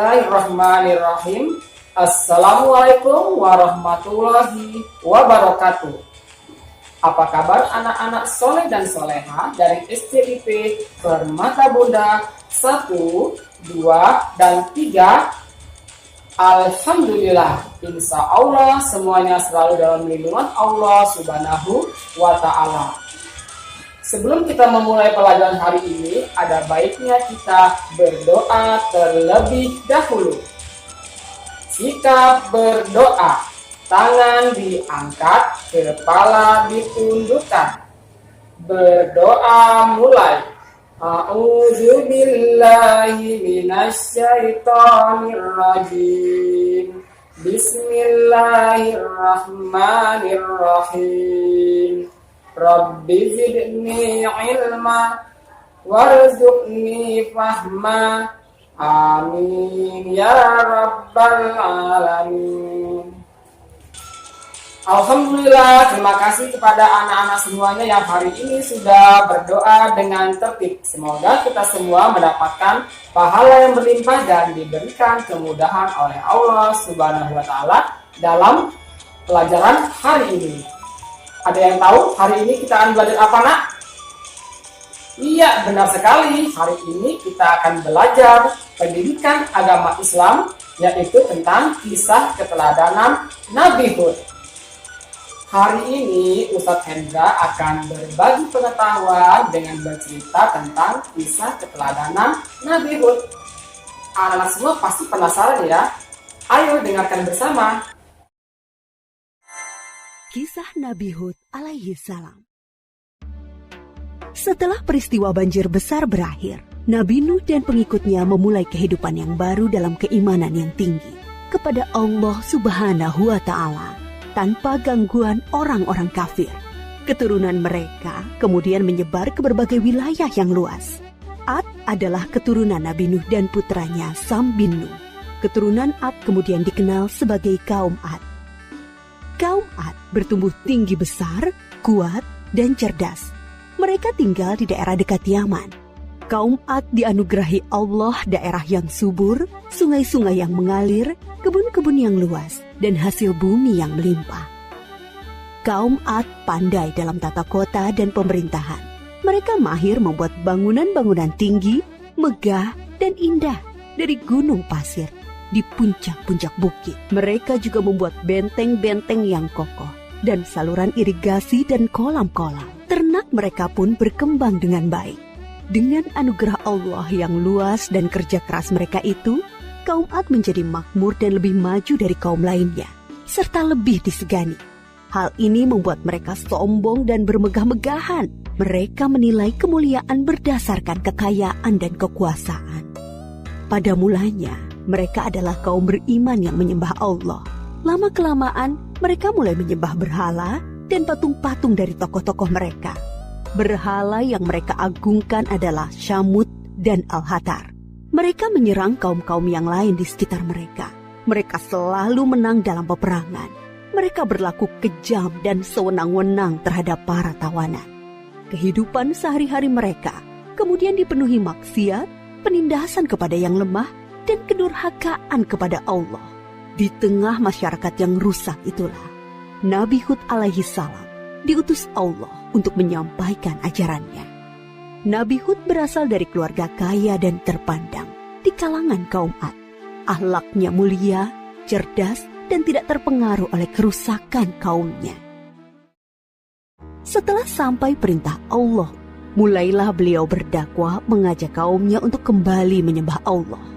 Bismillahirrahmanirrahim. Assalamualaikum warahmatullahi wabarakatuh. Apa kabar anak-anak soleh dan soleha dari STIP Permata Bunda 1, 2, dan 3? Alhamdulillah, insya Allah semuanya selalu dalam lindungan Allah Subhanahu wa Ta'ala. Sebelum kita memulai pelajaran hari ini, ada baiknya kita berdoa terlebih dahulu. Sikap berdoa, tangan diangkat, kepala ditundukkan. Berdoa mulai. A'udzu billahi minasyaitonir rajim. Bismillahirrahmanirrahim. Rabbi zidni ilma warzuqni fahma. Amin ya rabbal alamin. Alhamdulillah, terima kasih kepada anak-anak semuanya yang hari ini sudah berdoa dengan tertib. Semoga kita semua mendapatkan pahala yang berlimpah dan diberikan kemudahan oleh Allah Subhanahu wa Ta'ala dalam pelajaran hari ini. Ada yang tahu hari ini kita akan belajar apa, nak? Iya, benar sekali. Hari ini kita akan belajar pendidikan agama Islam, yaitu tentang kisah keteladanan Nabi Hud. Hari ini Ustadz Hendra akan berbagi pengetahuan dengan bercerita tentang kisah keteladanan Nabi Hud. Anak-anak semua pasti penasaran ya? Ayo dengarkan bersama. Kisah Nabi Hud alaihi salam. Setelah peristiwa banjir besar berakhir, Nabi Nuh dan pengikutnya memulai kehidupan yang baru dalam keimanan yang tinggi kepada Allah Subhanahu wa Ta'ala tanpa gangguan orang-orang kafir. Keturunan mereka kemudian menyebar ke berbagai wilayah yang luas. Ad adalah keturunan Nabi Nuh dan putranya Sam bin Nuh. Keturunan Ad kemudian dikenal sebagai kaum Ad. Kaum Ad bertumbuh tinggi besar, kuat, dan cerdas. Mereka tinggal di daerah dekat Yaman. Kaum Ad dianugerahi Allah daerah yang subur, sungai-sungai yang mengalir, kebun-kebun yang luas, dan hasil bumi yang melimpah. Kaum Ad pandai dalam tata kota dan pemerintahan. Mereka mahir membuat bangunan-bangunan tinggi, megah, dan indah dari gunung pasir di puncak-puncak bukit. Mereka juga membuat benteng-benteng yang kokoh dan saluran irigasi dan kolam-kolam. Ternak mereka pun berkembang dengan baik. Dengan anugerah Allah yang luas dan kerja keras mereka itu, kaum Ad menjadi makmur dan lebih maju dari kaum lainnya, serta lebih disegani. Hal ini membuat mereka sombong dan bermegah-megahan. Mereka menilai kemuliaan berdasarkan kekayaan dan kekuasaan. Pada mulanya, mereka adalah kaum beriman yang menyembah Allah. Lama-kelamaan, mereka mulai menyembah berhala dan patung-patung dari tokoh-tokoh mereka. Berhala yang mereka agungkan adalah Syamut dan Al-Hatar. Mereka menyerang kaum-kaum yang lain di sekitar mereka. Mereka selalu menang dalam peperangan. Mereka berlaku kejam dan sewenang-wenang terhadap para tawanan. Kehidupan sehari-hari mereka kemudian dipenuhi maksiat, penindasan kepada yang lemah, dan kedurhakaan kepada Allah. Di tengah masyarakat yang rusak itulah, Nabi Hud alaihi salam diutus Allah untuk menyampaikan ajarannya. Nabi Hud berasal dari keluarga kaya dan terpandang di kalangan kaum Ad. Akhlaknya mulia, cerdas, dan tidak terpengaruh oleh kerusakan kaumnya. Setelah sampai perintah Allah, mulailah beliau berdakwah mengajak kaumnya untuk kembali menyembah Allah.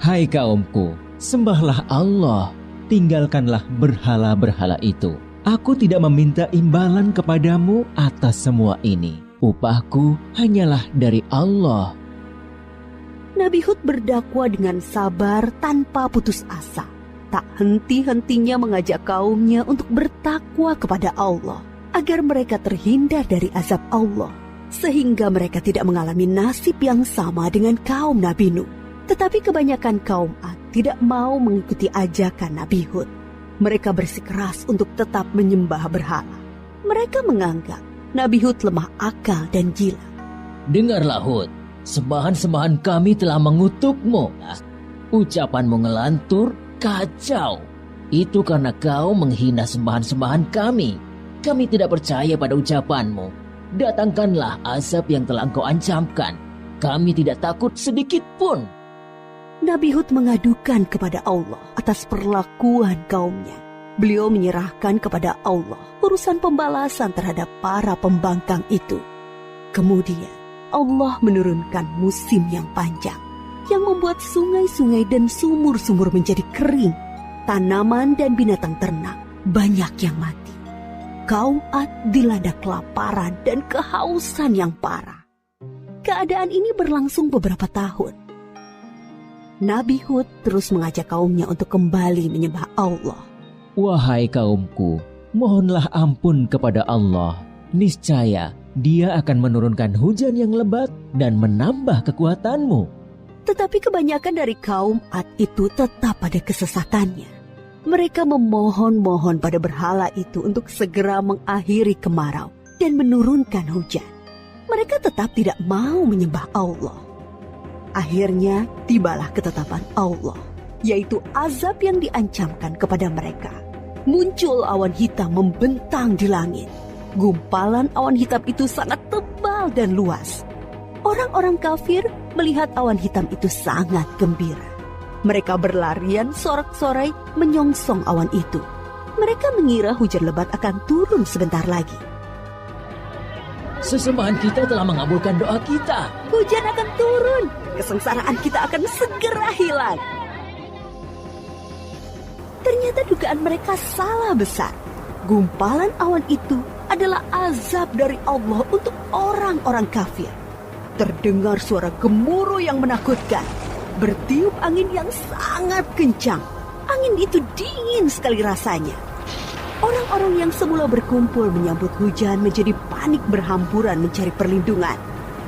Hai kaumku, sembahlah Allah, tinggalkanlah berhala-berhala itu. Aku tidak meminta imbalan kepadamu atas semua ini. Upahku hanyalah dari Allah. Nabi Hud berdakwah dengan sabar tanpa putus asa. Tak henti-hentinya mengajak kaumnya untuk bertakwa kepada Allah, agar mereka terhindar dari azab Allah, sehingga mereka tidak mengalami nasib yang sama dengan kaum Nabi Nuh. Tetapi kebanyakan kaum Ad tidak mau mengikuti ajakan Nabi Hud. Mereka bersikeras untuk tetap menyembah berhala. Mereka menganggap Nabi Hud lemah akal dan gila. Dengarlah Hud, sembahan-sembahan kami telah mengutukmu. Ucapanmu ngelantur, kacau. Itu karena kau menghina sembahan-sembahan kami. Kami tidak percaya pada ucapanmu. Datangkanlah azab yang telah engkau ancamkan. Kami tidak takut sedikit pun. Nabi Hud mengadukan kepada Allah atas perlakuan kaumnya. Beliau menyerahkan kepada Allah urusan pembalasan terhadap para pembangkang itu. Kemudian Allah menurunkan musim yang panjang yang membuat sungai-sungai dan sumur-sumur menjadi kering. Tanaman dan binatang ternak banyak yang mati. Kaum Ad dilanda kelaparan dan kehausan yang parah. Keadaan ini berlangsung beberapa tahun. Nabi Hud terus mengajak kaumnya untuk kembali menyembah Allah. Wahai kaumku, mohonlah ampun kepada Allah. Niscaya Dia akan menurunkan hujan yang lebat dan menambah kekuatanmu. Tetapi kebanyakan dari kaum Ad itu tetap pada kesesatannya. Mereka memohon-mohon pada berhala itu untuk segera mengakhiri kemarau dan menurunkan hujan. Mereka tetap tidak mau menyembah Allah. Akhirnya tibalah ketetapan Allah, yaitu azab yang diancamkan kepada mereka. Muncul awan hitam membentang di langit. Gumpalan awan hitam itu sangat tebal dan luas. Orang-orang kafir melihat awan hitam itu sangat gembira. Mereka berlarian sorak-sorai menyongsong awan itu. Mereka mengira hujan lebat akan turun sebentar lagi. Sesembahan kita telah mengabulkan doa kita. Hujan akan turun. Kesengsaraan kita akan segera hilang. Ternyata dugaan mereka salah besar. Gumpalan awan itu adalah azab dari Allah untuk orang-orang kafir. Terdengar suara gemuruh yang menakutkan. Bertiup angin yang sangat kencang. Angin itu dingin sekali rasanya. Orang-orang yang semula berkumpul menyambut hujan menjadi panik berhamburan mencari perlindungan.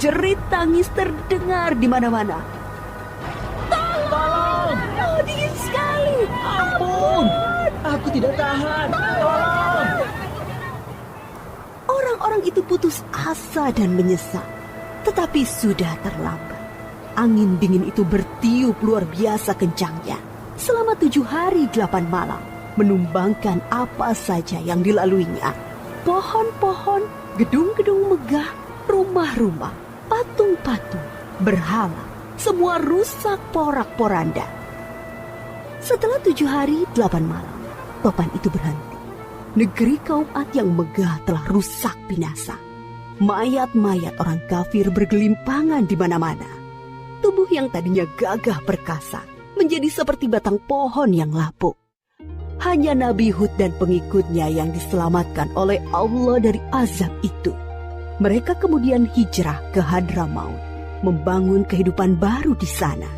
Jerit tangis terdengar di mana-mana. Tolong! Oh, dingin sekali. Ampun! Aku tidak tahan. Tolong! Orang-orang itu putus asa dan menyesal. Tetapi sudah terlambat. Angin dingin itu bertiup luar biasa kencangnya. Selama 7 hari 8 malam. Menumbangkan apa saja yang dilaluinya. Pohon-pohon, gedung-gedung megah, rumah-rumah, patung-patung, berhala. Semua rusak porak-poranda. Setelah 7 hari 8 malam, topan itu berhenti. Negeri kaum Ad yang megah telah rusak binasa. Mayat-mayat orang kafir bergelimpangan di mana-mana. Tubuh yang tadinya gagah perkasa menjadi seperti batang pohon yang lapuk. Hanya Nabi Hud dan pengikutnya yang diselamatkan oleh Allah dari azab itu. Mereka kemudian hijrah ke Hadramaut, membangun kehidupan baru di sana.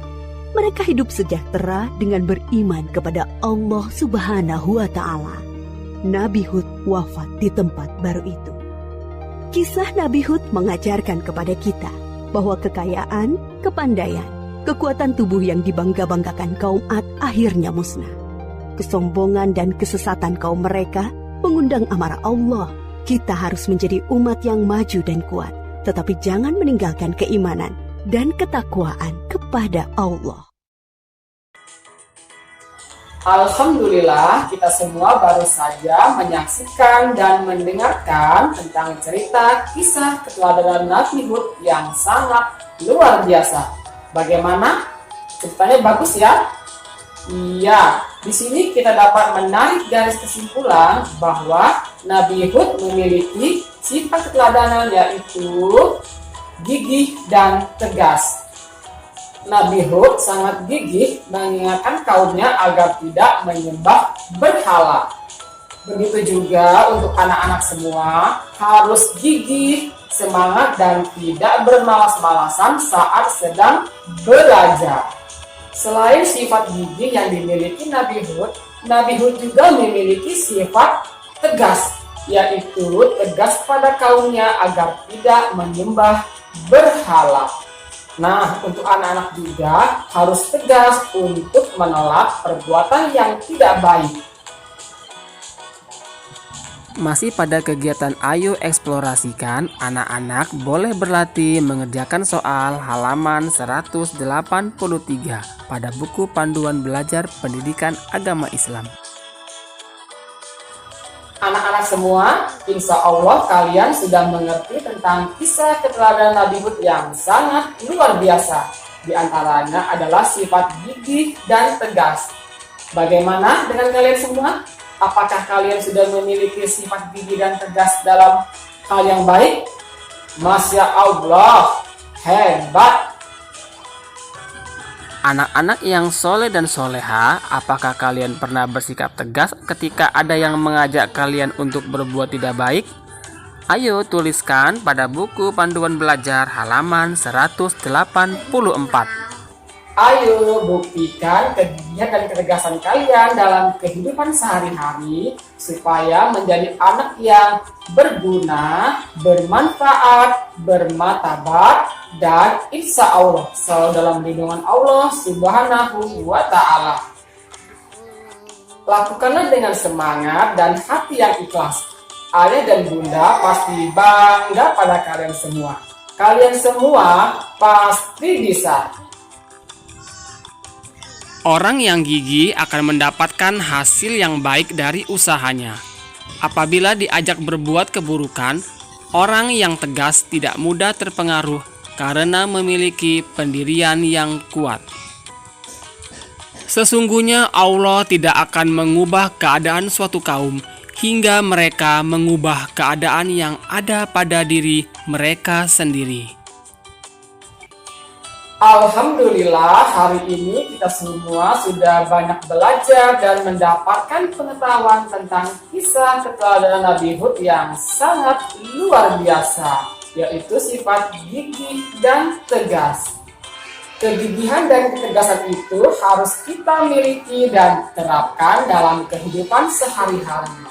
Mereka hidup sejahtera dengan beriman kepada Allah Subhanahu wa Ta'ala. Nabi Hud wafat di tempat baru itu. Kisah Nabi Hud mengajarkan kepada kita bahwa kekayaan, kepandaian, kekuatan tubuh yang dibangga-banggakan kaum Ad akhirnya musnah. Kesombongan dan kesesatan kaum mereka mengundang amarah Allah. Kita harus menjadi umat yang maju dan kuat, tetapi jangan meninggalkan keimanan dan ketakwaan kepada Allah. Alhamdulillah, kita semua baru saja menyaksikan dan mendengarkan tentang cerita kisah keteladanan Nabi Hud yang sangat luar biasa. Bagaimana? Ceritanya bagus ya? Iya, di sini kita dapat menarik garis kesimpulan bahwa Nabi Hud memiliki sifat keteladanan yaitu gigih dan tegas. Nabi Hud sangat gigih mengingatkan kaumnya agar tidak menyembah berhala. Begitu juga untuk anak-anak semua harus gigih, semangat, dan tidak bermalas-malasan saat sedang belajar. Selain sifat gigih yang dimiliki Nabi Hud juga memiliki sifat tegas, yaitu tegas pada kaumnya agar tidak menyembah berhala. Nah, untuk anak-anak juga harus tegas untuk menolak perbuatan yang tidak baik. Masih pada kegiatan Ayo Eksplorasikan, anak-anak boleh berlatih mengerjakan soal halaman 183 pada buku Panduan Belajar Pendidikan Agama Islam. Anak-anak semua, insya Allah kalian sudah mengerti tentang kisah keteladanan Nabi Hud yang sangat luar biasa. Di antaranya adalah sifat gigih dan tegas. Bagaimana dengan kalian semua? Apakah kalian sudah memiliki sifat gigih dan tegas dalam hal yang baik? Masya Allah, hebat! Anak-anak yang soleh dan soleha, apakah kalian pernah bersikap tegas ketika ada yang mengajak kalian untuk berbuat tidak baik? Ayo tuliskan pada buku Panduan Belajar halaman 184. Ayo buktikan kegigihan dan ketegasan kalian dalam kehidupan sehari-hari supaya menjadi anak yang berguna, bermanfaat, bermartabat, dan insya Allah selalu dalam lindungan Allah Subhanahu wa Ta'ala. Lakukanlah dengan semangat dan hati yang ikhlas. Ayah dan bunda pasti bangga pada kalian semua. Kalian semua pasti bisa. Orang yang gigih akan mendapatkan hasil yang baik dari usahanya. Apabila diajak berbuat keburukan, orang yang tegas tidak mudah terpengaruh karena memiliki pendirian yang kuat. Sesungguhnya Allah tidak akan mengubah keadaan suatu kaum hingga mereka mengubah keadaan yang ada pada diri mereka sendiri. Alhamdulillah, hari ini kita semua sudah banyak belajar dan mendapatkan pengetahuan tentang kisah keteladanan Nabi Hud yang sangat luar biasa, yaitu sifat gigih dan tegas. Kegigihan dan ketegasan itu harus kita miliki dan terapkan dalam kehidupan sehari-hari.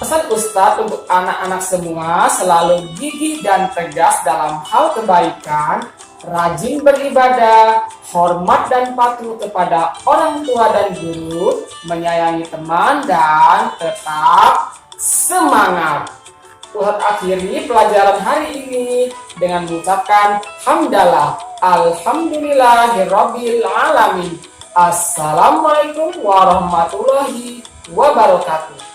Pesan Ustadz untuk anak-anak semua selalu gigih dan tegas dalam hal kebaikan, rajin beribadah, hormat dan patuh kepada orang tua dan guru, menyayangi teman, dan tetap semangat. Ustadz akhiri pelajaran hari ini dengan mengucapkan hamdalah, alhamdulillahirabbil alamin. Assalamualaikum warahmatullahi wabarakatuh.